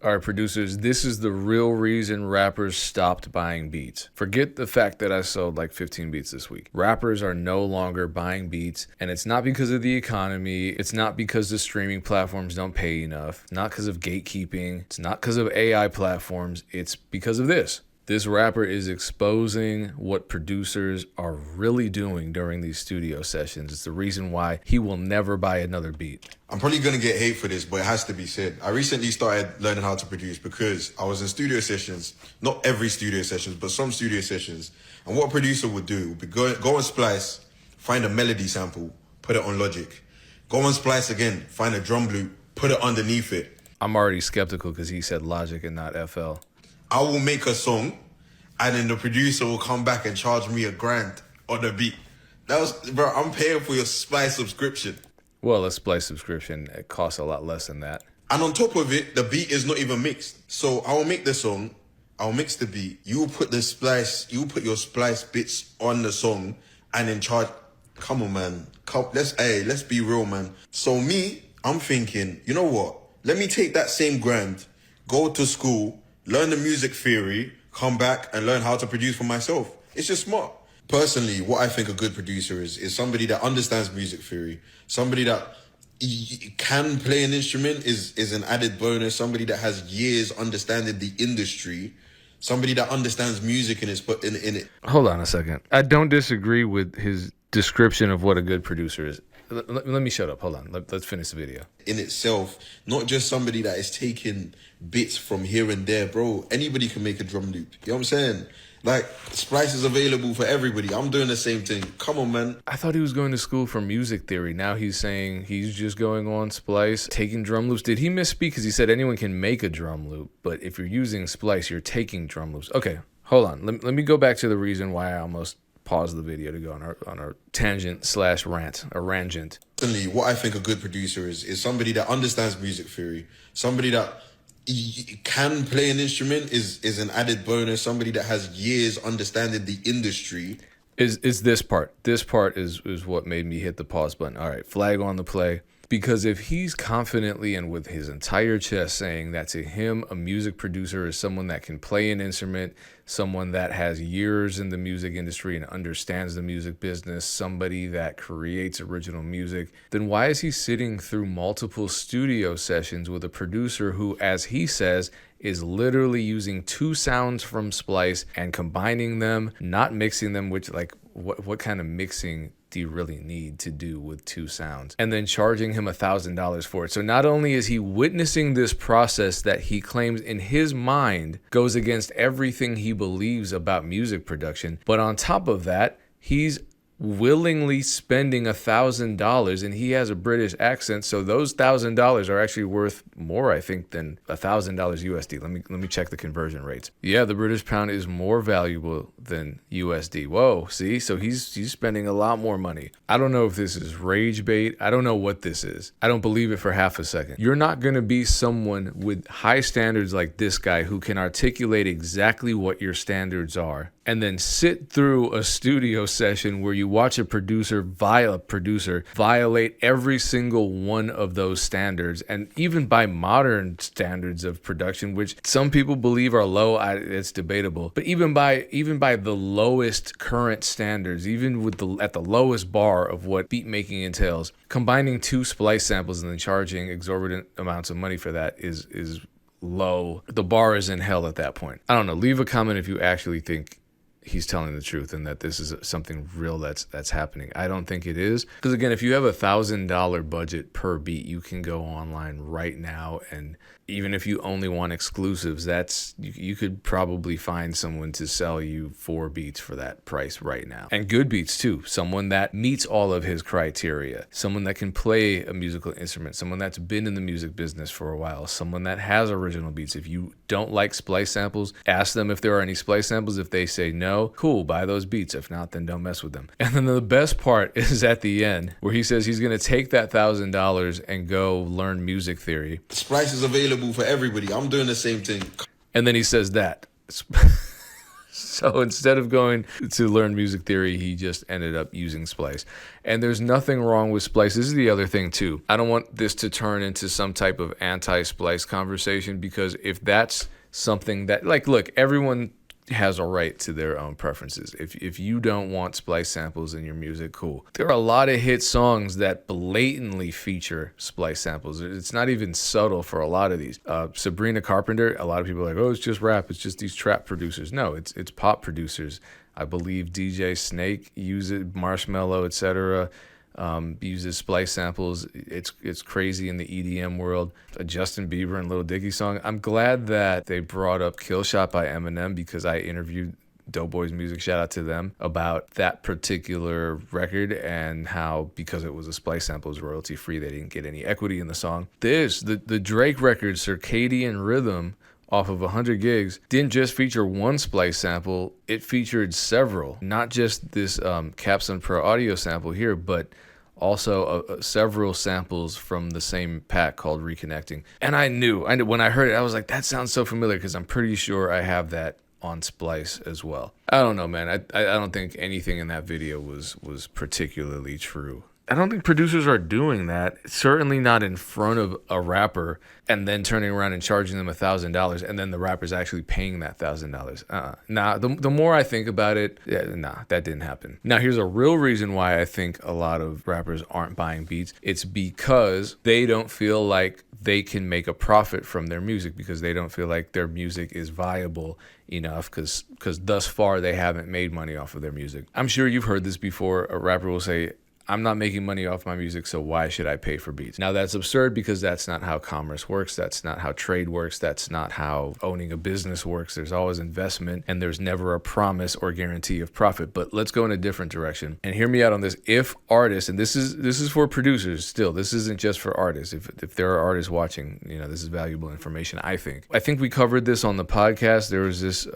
All right, producers, this is the real reason rappers stopped buying beats. Forget the fact that I sold like 15 beats this week. Rappers are no longer buying beats, and it's not because of the economy. It's not because the streaming platforms don't pay enough. Not because of gatekeeping. It's not because of AI platforms. It's because of this. This rapper is exposing what producers are really doing during these studio sessions. It's the reason why he will never buy another beat. I'm probably going to get hate for this, but it has to be said. I recently started learning how to produce because I was in studio sessions, not every studio sessions, but some studio sessions. And what a producer would do would be go on Splice, find a melody sample, put it on Logic. Go on Splice again, find a drum loop, put it underneath it. I'm already skeptical because he said Logic and not FL. I will make a song, and then the producer will come back and charge me $1,000 on the beat. Bro, I'm paying for your Splice subscription. Well, a Splice subscription, it costs a lot less than that. And on top of it, the beat is not even mixed. So I will make the song, I'll mix the beat. You will put your Splice bits on the song, and then charge. Come on, man. Let's be real, man. So me, I'm thinking, you know what? Let me take that same grand, go to school, learn the music theory, come back and learn how to produce for myself. It's just smart. Personally, what I think a good producer is somebody that understands music theory, somebody that can play an instrument is an added bonus, somebody that has years understanding the industry, somebody that understands music in it. Hold on a second. I don't disagree with his description of what a good producer is. Let me shut up. Hold on. Let's finish the video. In itself, not just somebody that is taking bits from here and there, bro. Anybody can make a drum loop. You know what I'm saying? Like, Splice is available for everybody. I'm doing the same thing. Come on, man. I thought he was going to school for music theory. Now he's saying he's just going on Splice, taking drum loops. Did he misspeak? Because he said anyone can make a drum loop, but if you're using Splice, you're taking drum loops. Okay, hold on. Let me go back to the reason why I almost paused the video to go on our tangent/rant, a rangent. Personally, what I think a good producer is somebody that understands music theory, somebody that can play an instrument is an added bonus, somebody that has years understanding the industry. Is this part is what made me hit the pause button. All right, flag on the play. Because if he's confidently and with his entire chest saying that to him, a music producer is someone that can play an instrument, someone that has years in the music industry and understands the music business, somebody that creates original music, then why is he sitting through multiple studio sessions with a producer who, as he says, is literally using two sounds from Splice and combining them, not mixing them, which, like, what kind of mixing do you really need to do with two sounds, and then charging him $1,000 for it? So not only is he witnessing this process that he claims in his mind goes against everything he believes about music production, but on top of that, he's willingly spending $1,000, and he has a British accent, so those $1,000 are actually worth more, I think, than $1,000 USD. Let me check the conversion rates. Yeah, the British pound is more valuable than USD. Whoa, see? So he's spending a lot more money. I don't know if this is rage bait. I don't know what this is. I don't believe it for half a second. You're not going to be someone with high standards like this guy who can articulate exactly what your standards are and then sit through a studio session where you watch a producer violate every single one of those standards, and even by modern standards of production, which some people believe are low. It's debatable, but even by the lowest current standards, even at the lowest bar of what beat making entails, combining two Splice samples and then charging exorbitant amounts of money for that is low. The bar is in hell at that point. I don't know. Leave a comment if you actually think he's telling the truth and that this is something real that's happening. I don't think it is, because again, if you have $1,000 budget per beat, you can go online right now, and even if you only want exclusives, you could probably find someone to sell you 4 beats for that price right now. And good beats too. Someone that meets all of his criteria. Someone that can play a musical instrument. Someone that's been in the music business for a while. Someone that has original beats. If you don't like Splice samples, ask them if there are any Splice samples. If they say no, cool, buy those beats. If not, then don't mess with them. And then the best part is at the end, where he says he's going to take that $1,000 and go learn music theory. Splice is available for everybody. I'm doing the same thing. And then he says that So instead of going to learn music theory, he just ended up using Splice. And there's nothing wrong with Splice. This is the other thing too. I don't want this to turn into some type of anti-Splice conversation, because if that's something that, like, look, everyone has a right to their own preferences. If you don't want Splice samples in your music, cool. There are a lot of hit songs that blatantly feature Splice samples. It's not even subtle for a lot of these. Sabrina Carpenter, a lot of people are like, oh, it's just rap. It's just these trap producers. No, it's pop producers. I believe DJ Snake uses Marshmello, etc. Uses Splice samples. It's crazy in the EDM world. A Justin Bieber and Lil Dicky song. I'm glad that they brought up Kill Shot by Eminem, because I interviewed Doughboys Music, shout out to them, about that particular record and how, because it was a Splice sample, it was royalty free, they didn't get any equity in the song. The Drake record, Circadian Rhythm, off of 100 gigs, didn't just feature one Splice sample, it featured several. Not just this Capson Pro Audio sample here, but also several samples from the same pack called Reconnecting. And I knew when I heard it, I was like, that sounds so familiar, because I'm pretty sure I have that on Splice as well. I don't know, man. I don't think anything in that video was particularly true. I don't think producers are doing that. Certainly not in front of a rapper and then turning around and charging them $1,000, and then the rapper's actually paying that $1,000. Nah, the more I think about it, that didn't happen. Now, here's a real reason why I think a lot of rappers aren't buying beats. It's because they don't feel like they can make a profit from their music, because they don't feel like their music is viable enough, because thus far they haven't made money off of their music. I'm sure you've heard this before. A rapper will say, I'm not making money off my music, so why should I pay for beats? Now, that's absurd, because that's not how commerce works. That's not how trade works. That's not how owning a business works. There's always investment, and there's never a promise or guarantee of profit. But let's go in a different direction. And hear me out on this. If artists, and this is for producers still, this isn't just for artists. If there are artists watching, this is valuable information, I think. I think we covered this on the podcast. There was this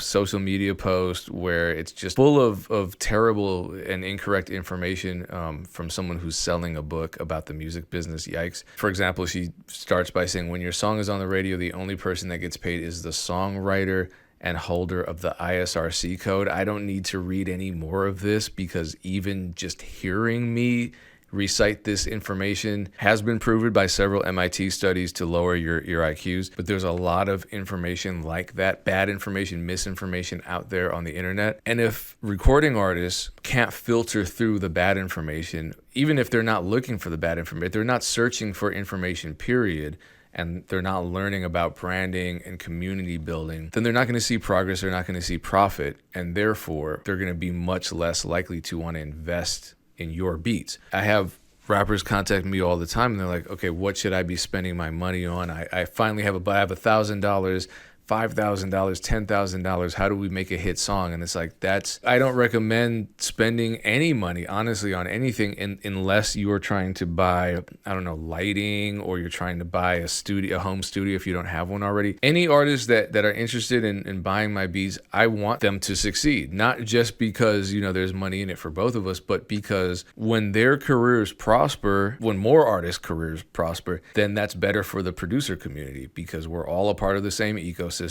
social media post where it's just full of terrible and incorrect information from someone who's selling a book about the music business. Yikes. For example, she starts by saying, when your song is on the radio, the only person that gets paid is the songwriter and holder of the ISRC code. I don't need to read any more of this, because even just hearing me recite this information has been proven by several MIT studies to lower your IQs. But there's a lot of information like that, bad information, misinformation out there on the internet. And if recording artists can't filter through the bad information, even if they're not looking for the bad information, they're not searching for information, period, and they're not learning about branding and community building, then they're not going to see progress, they're not going to see profit, and therefore they're going to be much less likely to want to invest in your beats. I have rappers contact me all the time, and they're like, okay, what should I be spending my money on? I finally have $1,000, $5,000, $10,000. How do we make a hit song? And it's like, I don't recommend spending any money, honestly, on anything unless you're trying to buy, I don't know, lighting, or you're trying to buy a home studio if you don't have one already. Any artists that are interested in buying my beats, I want them to succeed. Not just because, there's money in it for both of us, but because when their careers prosper, when more artists' careers prosper, then that's better for the producer community, because we're all a part of the same ecosystem.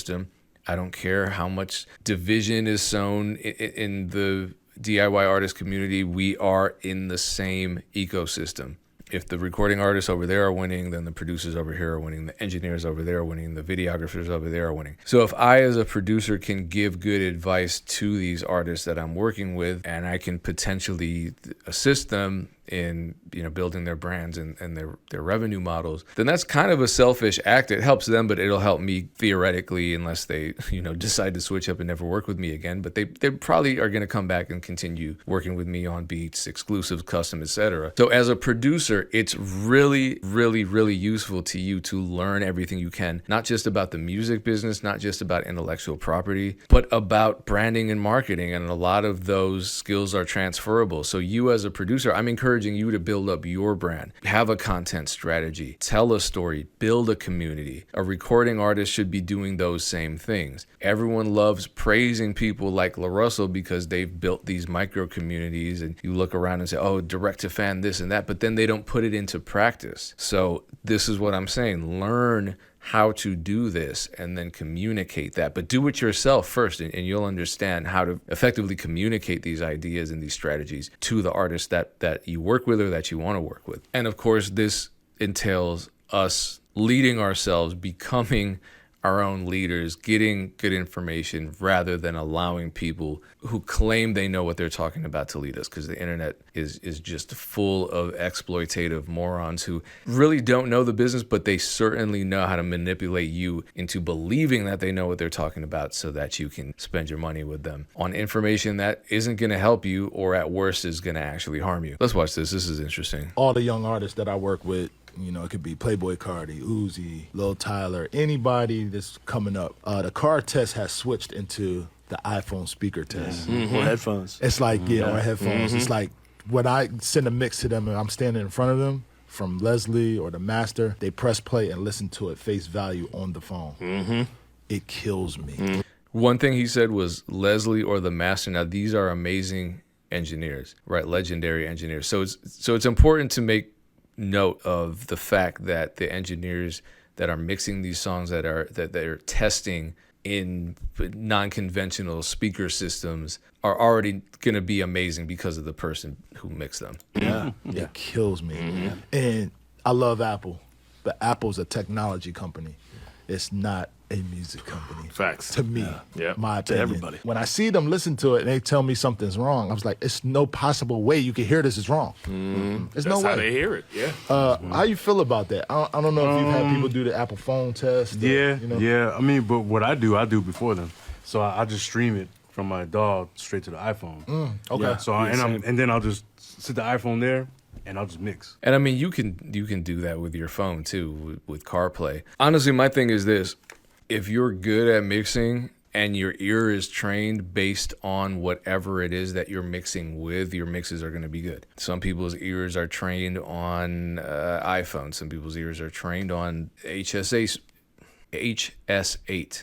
I don't care how much division is sown in the DIY artist community. We are in the same ecosystem. If the recording artists over there are winning, then the producers over here are winning, the engineers over there are winning, the videographers over there are winning. So if I, as a producer, can give good advice to these artists that I'm working with, and I can potentially assist them in building their brands and their revenue models, then that's kind of a selfish act. It helps them, but it'll help me theoretically, unless they decide to switch up and never work with me again. But they probably are going to come back and continue working with me on beats, exclusives, custom, etc. So as a producer, it's really, really, really useful to you to learn everything you can, not just about the music business, not just about intellectual property, but about branding and marketing. And a lot of those skills are transferable. So you, as a producer, I'm encouraging you to build up your brand, have a content strategy, tell a story, build a community. A recording artist should be doing those same things. Everyone loves praising people like La Russell because they've built these micro communities, and you look around and say, oh, direct to fan this and that, but then they don't put it into practice. So this is what I'm saying. Learn how to do this and then communicate that. But do it yourself first, and you'll understand how to effectively communicate these ideas and these strategies to the artists that you work with or that you want to work with. And of course, this entails us leading ourselves, becoming our own leaders, getting good information rather than allowing people who claim they know what they're talking about to lead us, because the internet is just full of exploitative morons who really don't know the business, but they certainly know how to manipulate you into believing that they know what they're talking about so that you can spend your money with them on information that isn't going to help you, or at worst is going to actually harm you. Let's watch this. This is interesting. All the young artists that I work with, you know, it could be Playboy Cardi, Uzi, Lil Tyler, anybody that's coming up. The car test has switched into the iPhone speaker test. Or headphones. It's like, or headphones. It's like when I send a mix to them and I'm standing in front of them, from Leslie or the master, they press play and listen to it face value on the phone. It kills me. One thing he said was Leslie or the master. Now, these are amazing engineers, right? Legendary engineers. So it's important to make note of the fact that the engineers that are mixing these songs that they're testing in non-conventional speaker systems are already going to be amazing because of the person who mixed them. It kills me. And I love Apple, but Apple's a technology company. It's not a music company. Facts. To me, my opinion. To everybody. When I see them listen to it and they tell me something's wrong, I was like, it's no possible way you can hear this is wrong. There's no That's way. how they hear it, yeah. How you feel about that? I don't know if you've had people do the Apple phone test. Yeah. I mean, but what I do before them. So I just stream it from my DAW straight to the iPhone. Okay. Yeah, so and then I'll just sit the iPhone there and I'll just mix. And I mean, you can do that with your phone too, with CarPlay. Honestly, my thing is this. If you're good at mixing and your ear is trained based on whatever it is that you're mixing with, your mixes are going to be good. Some people's ears are trained on iPhone. Some people's ears are trained on HS8. HS8.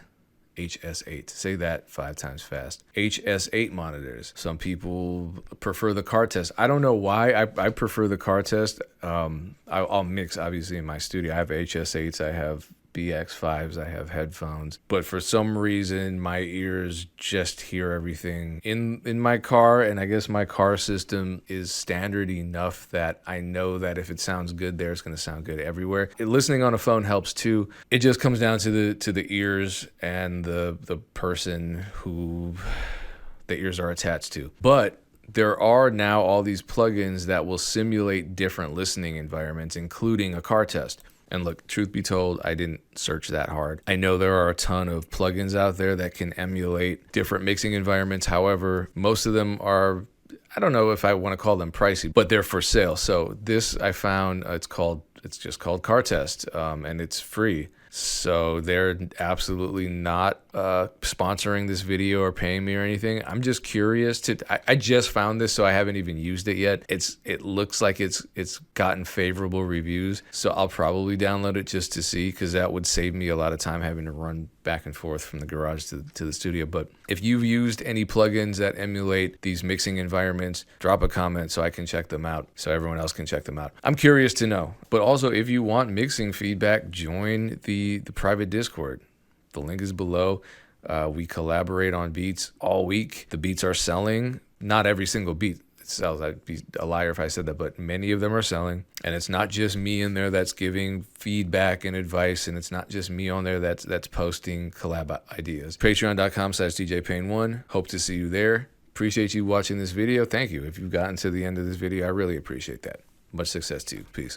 Say that 5 times fast. HS8 monitors. Some people prefer the car test. I don't know why. I prefer the car test. I'll mix, obviously, in my studio. I have HS8s. I have BX5s, I have headphones, but for some reason my ears just hear everything in my car, and I guess my car system is standard enough that I know that if it sounds good there, it's going to sound good everywhere. Listening on a phone helps too. It just comes down to the ears and the person who the ears are attached to. But there are now all these plugins that will simulate different listening environments, including a car test. And look, truth be told, I didn't search that hard. I know there are a ton of plugins out there that can emulate different mixing environments. However, most of them are, I don't know if I want to call them pricey, but they're for sale. So this I found, it's just called Car Test, and it's free. So they're absolutely not sponsoring this video or paying me or anything. I'm just curious I just found this, so I haven't even used it yet. It looks like it's gotten favorable reviews, so I'll probably download it just to see, because that would save me a lot of time having to run back and forth from the garage to the studio. But if you've used any plugins that emulate these mixing environments, drop a comment so I can check them out, so everyone else can check them out. I'm curious to know. But also, if you want mixing feedback, join the private Discord. The link is below. We collaborate on beats all week. The beats are selling. Not every single beat sells. I'd be a liar if I said that, but many of them are selling. And it's not just me in there that's giving feedback and advice, and it's not just me on there that's posting collab ideas. Patreon.com/DJPayne1. Hope to see you there. Appreciate you watching this video. Thank you. If you've gotten to the end of this video, I really appreciate that. Much success to you. Peace.